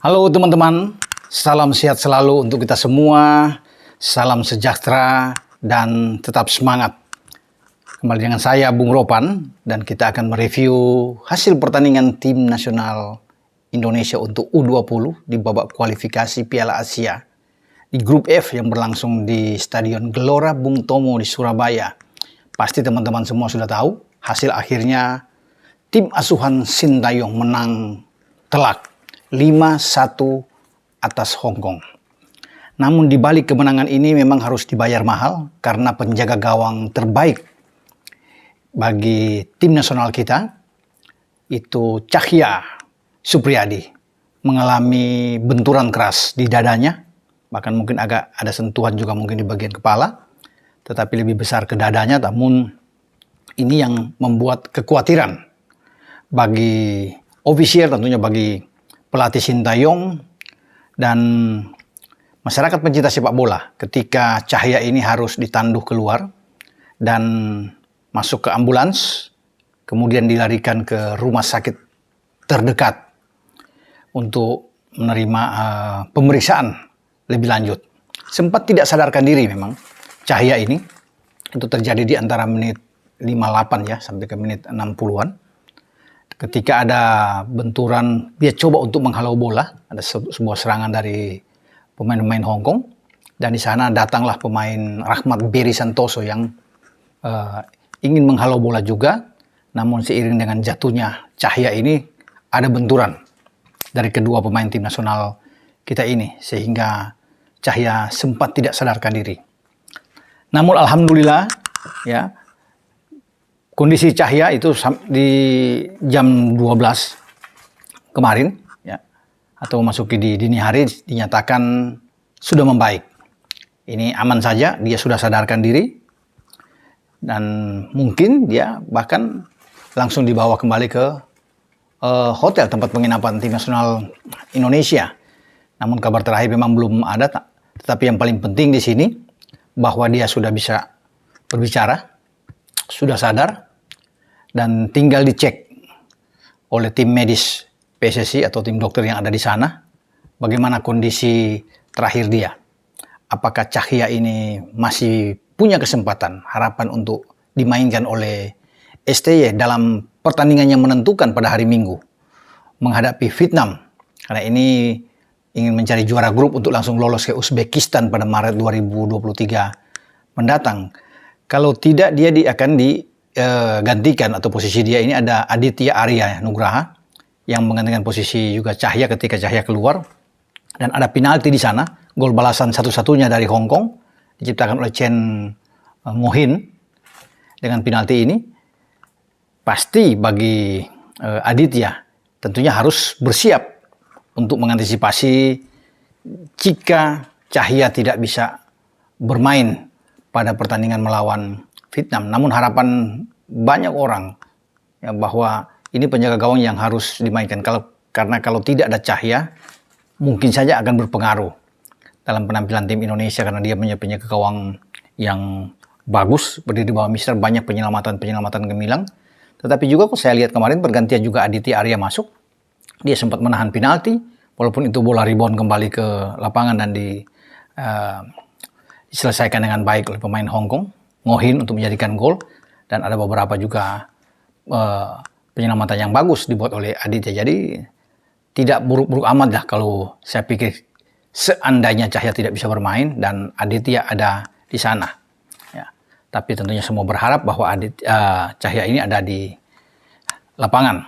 Halo teman-teman, salam sehat selalu untuk kita semua, salam sejahtera dan tetap semangat. Kembali dengan saya Bung Ropan dan kita akan mereview hasil pertandingan tim nasional Indonesia untuk U20 di babak kualifikasi Piala Asia di grup F yang berlangsung di Stadion Gelora Bung Tomo di Surabaya. Pasti teman-teman semua sudah tahu hasil akhirnya tim asuhan Sintayong menang telak 5-1 atas Hong Kong. Namun di balik kemenangan ini memang harus dibayar mahal karena penjaga gawang terbaik bagi tim nasional kita itu Cahya Supriyadi mengalami benturan keras di dadanya, bahkan mungkin agak ada sentuhan juga mungkin di bagian kepala, tetapi lebih besar ke dadanya. Namun ini yang membuat kekhawatiran bagi ofisial, tentunya bagi pelatih Sintayong dan masyarakat pencinta sepak bola ketika Cahya ini harus ditanduh keluar dan masuk ke ambulans, kemudian dilarikan ke rumah sakit terdekat untuk menerima pemeriksaan lebih lanjut. Sempat tidak sadarkan diri memang Cahya ini, itu terjadi di antara menit 58 ya sampai ke menit 60-an. Ketika ada benturan, dia coba untuk menghalau bola, ada sebuah serangan dari pemain-pemain Hong Kong, dan di sana datanglah pemain Rahmat Beri Santoso yang ingin menghalau bola juga, namun seiring dengan jatuhnya Cahya ini ada benturan dari kedua pemain tim nasional kita ini, sehingga Cahya sempat tidak sadarkan diri. Namun alhamdulillah ya, kondisi Cahya itu di jam 12 kemarin ya, atau masuki di dini hari dinyatakan sudah membaik. Ini aman saja, dia sudah sadarkan diri dan mungkin dia bahkan langsung dibawa kembali ke hotel tempat penginapan tim nasional Indonesia. Namun kabar terakhir memang belum ada, tetapi yang paling penting di sini bahwa dia sudah bisa berbicara, sudah sadar, dan tinggal dicek oleh tim medis PSSI atau tim dokter yang ada di sana bagaimana kondisi terakhir dia. Apakah Cahya ini masih punya kesempatan, harapan untuk dimainkan oleh STY dalam pertandingan yang menentukan pada hari Minggu menghadapi Vietnam, karena ini ingin mencari juara grup untuk langsung lolos ke Uzbekistan pada Maret 2023 mendatang. Kalau tidak, dia akan digantikan atau posisi dia ini ada Aditya Arya Nugraha yang menggantikan posisi juga Cahya ketika Cahya keluar, dan ada penalti di sana, gol balasan satu-satunya dari Hong Kong diciptakan oleh Chen Ngo-hin. Dengan penalti ini pasti bagi Aditya tentunya harus bersiap untuk mengantisipasi jika Cahya tidak bisa bermain pada pertandingan melawan Vietnam. Namun harapan banyak orang ya, bahwa ini penjaga gawang yang harus dimainkan, karena kalau tidak ada Cahya mungkin saja akan berpengaruh dalam penampilan tim Indonesia, karena dia punya penjaga gawang yang bagus, berdiri di bawah Mister, banyak penyelamatan gemilang. Tetapi juga kok saya lihat kemarin pergantian juga Aditya Arya masuk, dia sempat menahan penalti, walaupun itu bola rebound kembali ke lapangan dan diselesaikan dengan baik oleh pemain Hong Kong, Ngo-hin, untuk menjadikan gol, dan ada beberapa juga penyelamatan yang bagus dibuat oleh Aditya. Jadi tidak buruk-buruk amat lah kalau saya pikir seandainya Cahya tidak bisa bermain dan Aditya ada di sana. Ya. Tapi tentunya semua berharap bahwa Cahya ini ada di lapangan.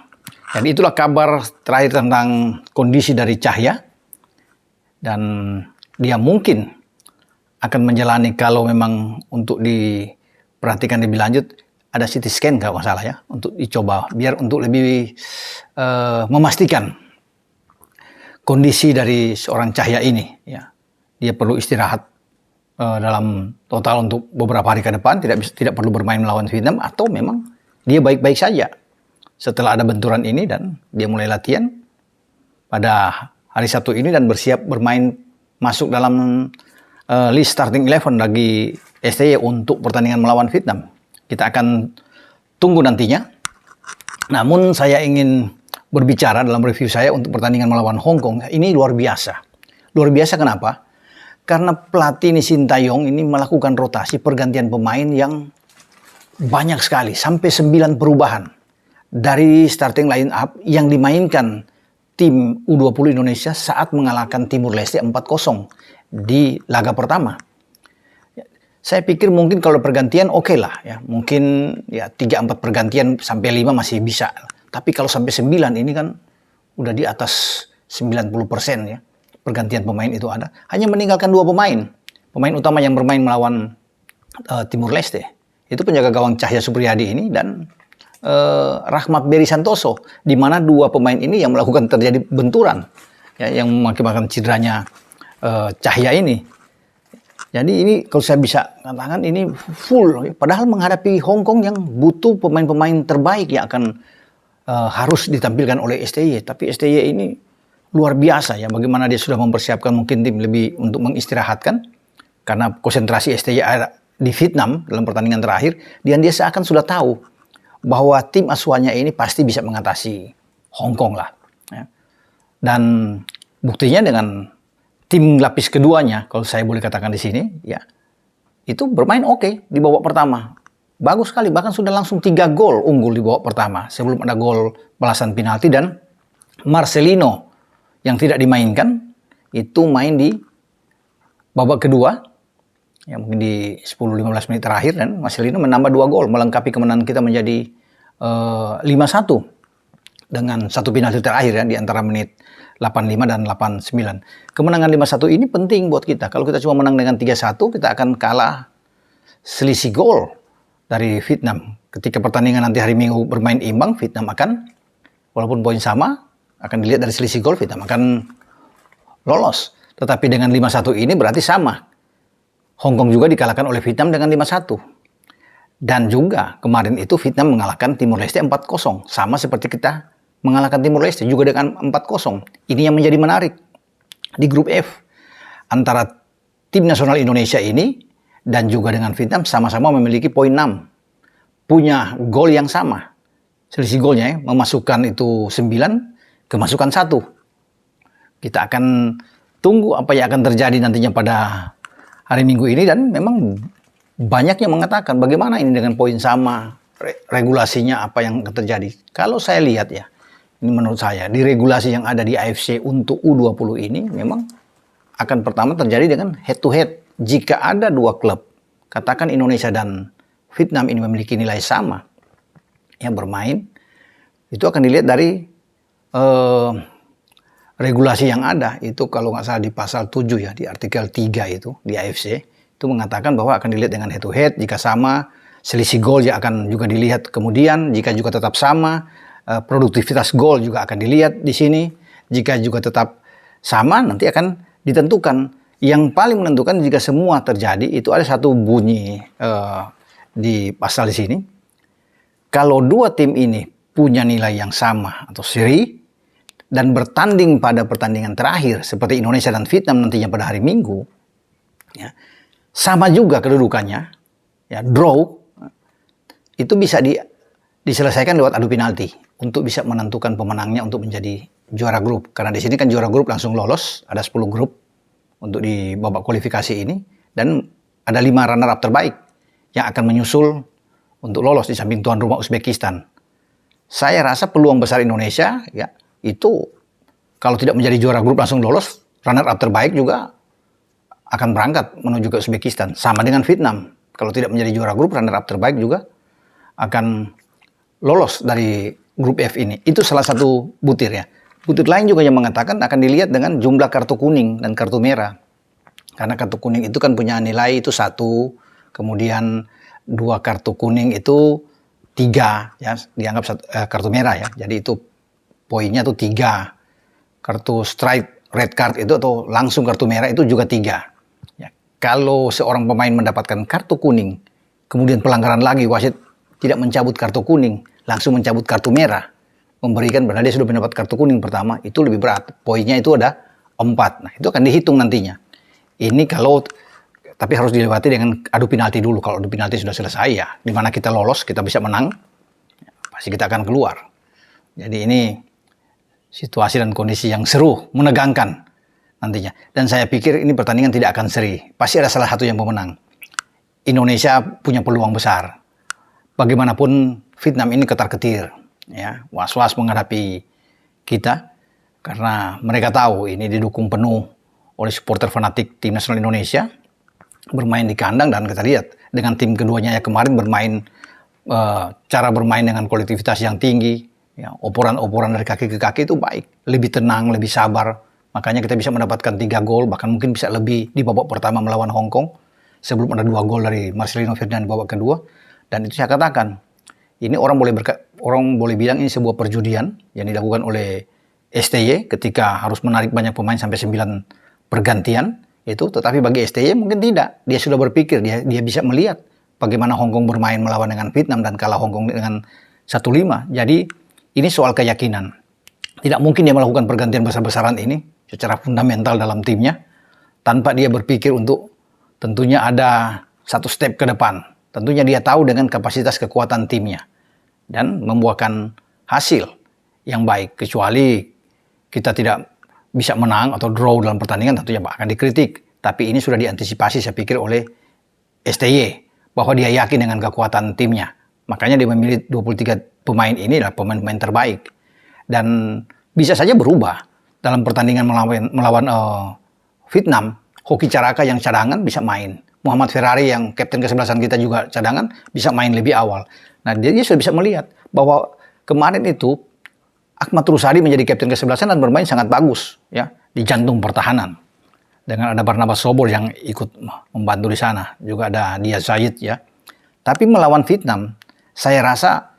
Dan itulah kabar terakhir tentang kondisi dari Cahya. Dan dia mungkin akan menjalani, kalau memang untuk diperhatikan lebih lanjut, ada CT scan kalau nggak salah ya, untuk dicoba biar untuk lebih memastikan kondisi dari seorang Cahya ini ya. Dia perlu istirahat dalam total untuk beberapa hari ke depan, tidak perlu bermain melawan Vietnam, atau memang dia baik-baik saja setelah ada benturan ini dan dia mulai latihan pada hari Sabtu ini dan bersiap bermain masuk dalam list starting 11 bagi STY untuk pertandingan melawan Vietnam. Kita akan tunggu nantinya. Namun saya ingin berbicara dalam review saya untuk pertandingan melawan Hong Kong, ini luar biasa. Luar biasa kenapa? Karena pelatih ini Sintayong ini melakukan rotasi pergantian pemain yang banyak sekali, sampai 9 perubahan dari starting line up yang dimainkan tim U20 Indonesia saat mengalahkan Timur Leste 4-0 di laga pertama. Saya pikir mungkin kalau pergantian oke lah ya. Mungkin ya 3-4 pergantian sampai 5 masih bisa. Tapi kalau sampai 9 ini kan udah di atas 90% ya. Pergantian pemain itu ada. Hanya meninggalkan 2 pemain. Pemain utama yang bermain melawan Timur Leste. Itu penjaga gawang Cahya Supriyadi ini dan Rahmat Beri Santoso. Di mana 2 pemain ini yang melakukan terjadi benturan. Ya, yang mengakibatkan cederanya Cahya ini. Jadi ini kalau saya bisa katakan ini full. Padahal menghadapi Hong Kong yang butuh pemain-pemain terbaik yang akan harus ditampilkan oleh STY. Tapi STY ini luar biasa ya. Bagaimana dia sudah mempersiapkan mungkin tim lebih untuk mengistirahatkan. Karena konsentrasi STY ada di Vietnam dalam pertandingan terakhir. Dan dia seakan sudah tahu bahwa tim asuhannya ini pasti bisa mengatasi Hong Kong lah. Ya. Dan buktinya dengan tim lapis keduanya, kalau saya boleh katakan di sini, ya itu bermain oke di babak pertama. Bagus sekali, bahkan sudah langsung 3 gol unggul di babak pertama. Sebelum ada gol balasan penalti dan Marcelino yang tidak dimainkan, itu main di babak kedua, ya mungkin di 10-15 menit terakhir, dan Marcelino menambah 2 gol, melengkapi kemenangan kita menjadi 5-1 dengan 1 penalti terakhir ya, di antara menit 85 dan 89. Kemenangan 5-1 ini penting buat kita. Kalau kita cuma menang dengan 3-1, kita akan kalah selisih gol dari Vietnam. Ketika pertandingan nanti hari Minggu bermain imbang, Vietnam akan, walaupun poin sama, akan dilihat dari selisih gol, Vietnam akan lolos. Tetapi dengan 5-1 ini berarti sama. Hong Kong juga dikalahkan oleh Vietnam dengan 5-1. Dan juga kemarin itu Vietnam mengalahkan Timur Leste 4-0. Sama seperti kita mengalahkan Timur Leste juga dengan 4-0. Ini yang menjadi menarik di grup F. Antara tim nasional Indonesia ini dan juga dengan Vietnam sama-sama memiliki poin 6. Punya gol yang sama. Selisih golnya ya, memasukkan itu 9, kemasukan 1. Kita akan tunggu apa yang akan terjadi nantinya pada hari Minggu ini, dan memang banyak yang mengatakan bagaimana ini dengan poin sama, regulasinya apa yang akan terjadi. Kalau saya lihat ya, ini menurut saya, di regulasi yang ada di AFC untuk U20 ini memang akan pertama terjadi dengan head to head. Jika ada 2 klub, katakan Indonesia dan Vietnam ini memiliki nilai sama yang bermain, itu akan dilihat dari regulasi yang ada. Itu kalau nggak salah di pasal 7 ya, di artikel 3 itu di AFC, itu mengatakan bahwa akan dilihat dengan head to head. Jika sama, selisih gol ya akan juga dilihat kemudian. Jika juga tetap sama, produktivitas gol juga akan dilihat di sini. Jika juga tetap sama, nanti akan ditentukan. Yang paling menentukan jika semua terjadi itu ada satu bunyi di pasal di sini. Kalau 2 tim ini punya nilai yang sama atau seri dan bertanding pada pertandingan terakhir seperti Indonesia dan Vietnam nantinya pada hari Minggu, ya, sama juga kedudukannya, ya, draw, itu bisa diselesaikan lewat adu penalti untuk bisa menentukan pemenangnya untuk menjadi juara grup. Karena di sini kan juara grup langsung lolos, ada 10 grup untuk di babak kualifikasi ini, dan ada 5 runner-up terbaik yang akan menyusul untuk lolos di samping tuan rumah Uzbekistan. Saya rasa peluang besar Indonesia ya itu kalau tidak menjadi juara grup langsung lolos, runner-up terbaik juga akan berangkat menuju ke Uzbekistan. Sama dengan Vietnam, kalau tidak menjadi juara grup, runner-up terbaik juga akan lolos dari grup F ini. Itu salah satu butir ya. Butir lain juga yang mengatakan akan dilihat dengan jumlah kartu kuning dan kartu merah. Karena kartu kuning itu kan punya nilai itu 1, kemudian 2 kartu kuning itu 3, ya, dianggap kartu merah ya. Jadi itu poinnya tuh 3. Kartu strike red card itu atau langsung kartu merah itu juga 3. Ya, kalau seorang pemain mendapatkan kartu kuning, kemudian pelanggaran lagi, wasit tidak mencabut kartu kuning, langsung mencabut kartu merah, memberikan padahal dia sudah mendapat kartu kuning pertama, itu lebih berat. Poinnya itu ada 4. Nah, itu akan dihitung nantinya. Ini kalau, tapi harus dilewati dengan adu penalti dulu. Kalau adu penalti sudah selesai ya, di mana kita lolos, kita bisa menang, pasti kita akan keluar. Jadi ini situasi dan kondisi yang seru, menegangkan nantinya. Dan saya pikir ini pertandingan tidak akan seri. Pasti ada salah satu yang pemenang. Indonesia punya peluang besar. Bagaimanapun Vietnam ini ketar-ketir, ya, was-was menghadapi kita karena mereka tahu ini didukung penuh oleh supporter fanatik tim nasional Indonesia, bermain di kandang, dan kita lihat dengan tim keduanya yang kemarin bermain cara bermain dengan kolektivitas yang tinggi, ya, operan-operan dari kaki ke kaki itu baik, lebih tenang, lebih sabar, makanya kita bisa mendapatkan 3 gol, bahkan mungkin bisa lebih di babak pertama melawan Hong Kong sebelum ada 2 gol dari Marcelino Ferdinand di babak kedua. Dan itu saya katakan, ini orang boleh bilang ini sebuah perjudian yang dilakukan oleh STY ketika harus menarik banyak pemain sampai 9 pergantian itu, tetapi bagi STY mungkin tidak. Dia sudah berpikir, dia bisa melihat bagaimana Hong Kong bermain melawan dengan Vietnam dan kalah Hong Kong dengan 1-5. Jadi ini soal keyakinan. Tidak mungkin dia melakukan pergantian besar-besaran ini secara fundamental dalam timnya tanpa dia berpikir untuk tentunya ada satu step ke depan. Tentunya dia tahu dengan kapasitas kekuatan timnya dan membuahkan hasil yang baik. Kecuali kita tidak bisa menang atau draw dalam pertandingan, tentunya akan dikritik. Tapi ini sudah diantisipasi saya pikir oleh STY bahwa dia yakin dengan kekuatan timnya. Makanya dia memilih 23 pemain ini adalah pemain-pemain terbaik. Dan bisa saja berubah dalam pertandingan melawan Vietnam. Hoki Caraka yang cadangan bisa main. Muhammad Ferrari yang kapten kesebelasan kita juga cadangan bisa main lebih awal. Nah, dia sudah bisa melihat bahwa kemarin itu Ahmad Rusadi menjadi kapten kesebelasan dan bermain sangat bagus, ya, di jantung pertahanan. Dengan ada Barnabas Sobor yang ikut membantu di sana, juga ada Diaz Zaid, ya. Tapi melawan Vietnam, saya rasa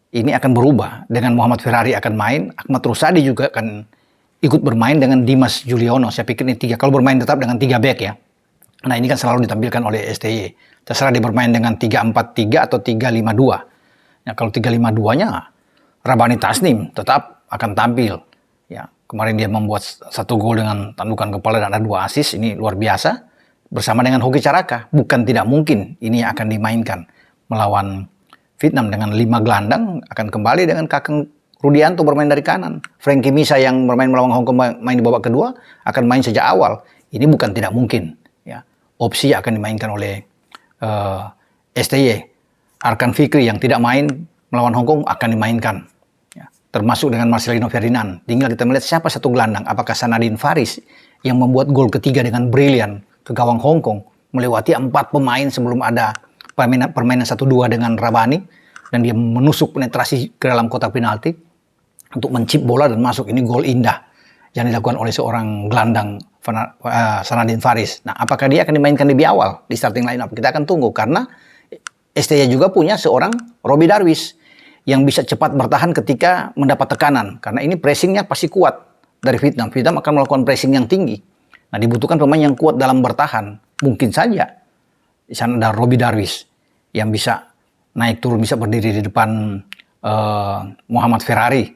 ini akan berubah. Dengan Muhammad Ferrari akan main, Ahmad Rusadi juga akan ikut bermain dengan Dimas Juliono. Saya pikir ini 3, kalau bermain tetap dengan 3 back, ya. Nah, ini kan selalu ditampilkan oleh STY. Terserah dia bermain dengan 3-4-3 atau 3-5-2. Nah, kalau 3-5-2-nya, Rabani Tasnim tetap akan tampil. Ya, kemarin dia membuat 1 gol dengan tandukan kepala dan ada 2 assist. Ini luar biasa. Bersama dengan Hoki Caraka. Bukan tidak mungkin ini akan dimainkan melawan Vietnam dengan 5 gelandang. Akan kembali dengan Kakang Rudianto bermain dari kanan. Frankie Misa yang bermain melawan Hong Kong main di babak kedua akan main sejak awal. Ini bukan tidak mungkin. Opsi akan dimainkan oleh STY. Arkan Fikri yang tidak main melawan Hong Kong akan dimainkan, ya, termasuk dengan Marcelino Ferdinand. Tinggal kita melihat siapa satu gelandang, apakah Sanadin Faris yang membuat gol ketiga dengan brilian ke gawang Hong Kong, melewati 4 pemain sebelum ada permainan 1-2 dengan Rabani, dan dia menusuk penetrasi ke dalam kotak penalti untuk mencip bola dan masuk. Ini gol indah yang dilakukan oleh seorang gelandang Sanadin Faris. Nah, apakah dia akan dimainkan lebih awal di starting lineup? Kita akan tunggu karena STY juga punya seorang Robbie Darwish yang bisa cepat bertahan ketika mendapat tekanan. Karena ini pressingnya pasti kuat dari Vietnam. Vietnam akan melakukan pressing yang tinggi. Nah, dibutuhkan pemain yang kuat dalam bertahan. Mungkin saja di sana ada Robbie Darwish yang bisa naik turun, bisa berdiri di depan Muhammad Ferrari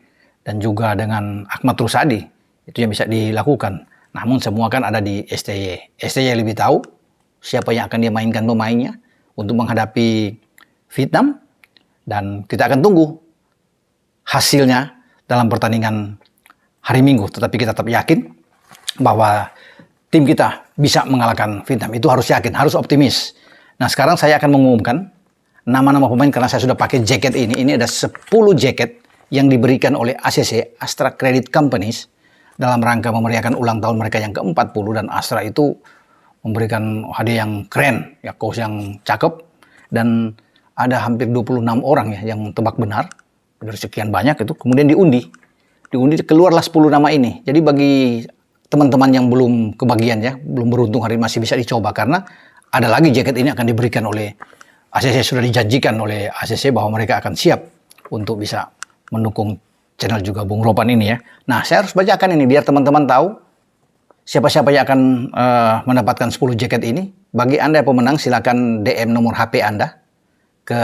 dan juga dengan Ahmad Rusadi. Itu yang bisa dilakukan. Namun semua kan ada di STY. STY lebih tahu siapa yang akan dia mainkan pemainnya untuk menghadapi Vietnam. Dan kita akan tunggu hasilnya dalam pertandingan hari Minggu. Tetapi kita tetap yakin bahwa tim kita bisa mengalahkan Vietnam. Itu harus yakin, harus optimis. Nah, sekarang saya akan mengumumkan nama-nama pemain karena saya sudah pakai jaket ini. Ini ada 10 jaket yang diberikan oleh ACC, Astra Credit Companies, dalam rangka memeriahkan ulang tahun mereka yang ke-40, dan Astra itu memberikan hadiah yang keren, ya, kaos yang cakep, dan ada hampir 26 orang ya yang tebak benar dari sekian banyak itu, kemudian diundi keluarlah 10 nama ini. Jadi bagi teman-teman yang belum kebagian, ya, belum beruntung hari ini, masih bisa dicoba karena ada lagi jaket ini akan diberikan oleh ACC. Sudah dijanjikan oleh ACC bahwa mereka akan siap untuk bisa mendukung channel juga Bung Ropan ini, ya. Nah, saya harus bacakan ini biar teman-teman tahu siapa-siapa yang akan mendapatkan 10 jaket ini. Bagi Anda yang pemenang, silakan DM nomor HP Anda ke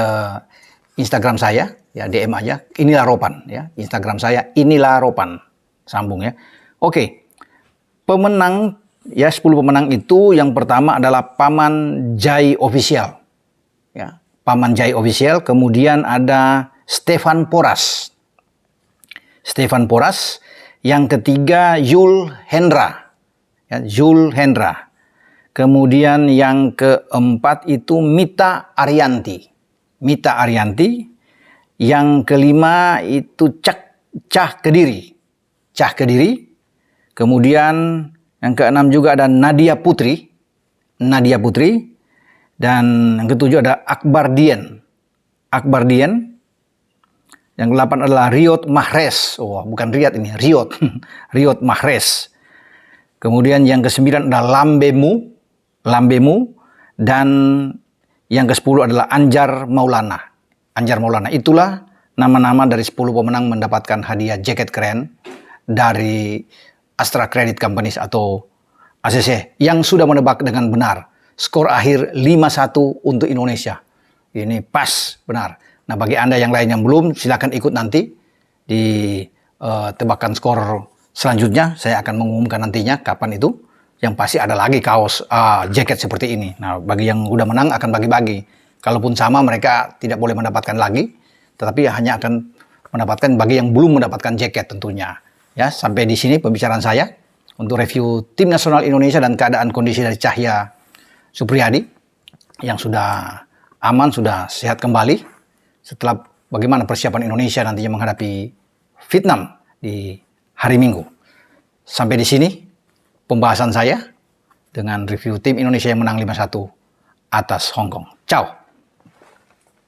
Instagram saya, ya, DM aja. Inilah Ropan, ya. Instagram saya Inilah Ropan. Sambung, ya. Oke. Pemenang, ya, 10 pemenang itu yang pertama adalah Paman Jai Official. Ya, Paman Jai Official, kemudian ada Stefan Poras. Yang ketiga Yul Hendra. Ya, Yul Hendra. Kemudian yang keempat itu Mita Ariyanti. Mita Ariyanti. Yang kelima itu Cah Kediri. Cah Kediri. Kemudian yang keenam juga ada Nadia Putri. Nadia Putri. Dan yang ketujuh ada Akbar Dian. Akbar Dian. Yang ke-8 adalah Riyad Mahrez. Oh, bukan Riyad ini, Riyad. Riyad Mahrez. Kemudian yang ke-9 adalah Lambemu. Dan yang ke-10 adalah Anjar Maulana. Anjar Maulana. Itulah nama-nama dari 10 pemenang mendapatkan hadiah jaket keren dari Astra Credit Companies atau ACC yang sudah menebak dengan benar. Skor akhir 5-1 untuk Indonesia. Ini pas, benar. Nah, bagi Anda yang lain yang belum, silakan ikut nanti di tebakan skor selanjutnya. Saya akan mengumumkan nantinya kapan itu. Yang pasti ada lagi kaos, jaket seperti ini. Nah, bagi yang udah menang akan bagi-bagi. Kalaupun sama, mereka tidak boleh mendapatkan lagi. Tetapi hanya akan mendapatkan bagi yang belum mendapatkan jaket tentunya. Ya, sampai di sini pembicaraan saya untuk review Tim Nasional Indonesia dan keadaan kondisi dari Cahya Supriyadi yang sudah aman, sudah sehat kembali. Setelah bagaimana persiapan Indonesia nantinya menghadapi Vietnam di hari Minggu. Sampai di sini pembahasan saya dengan review tim Indonesia yang menang 5-1 atas Hong Kong. Ciao.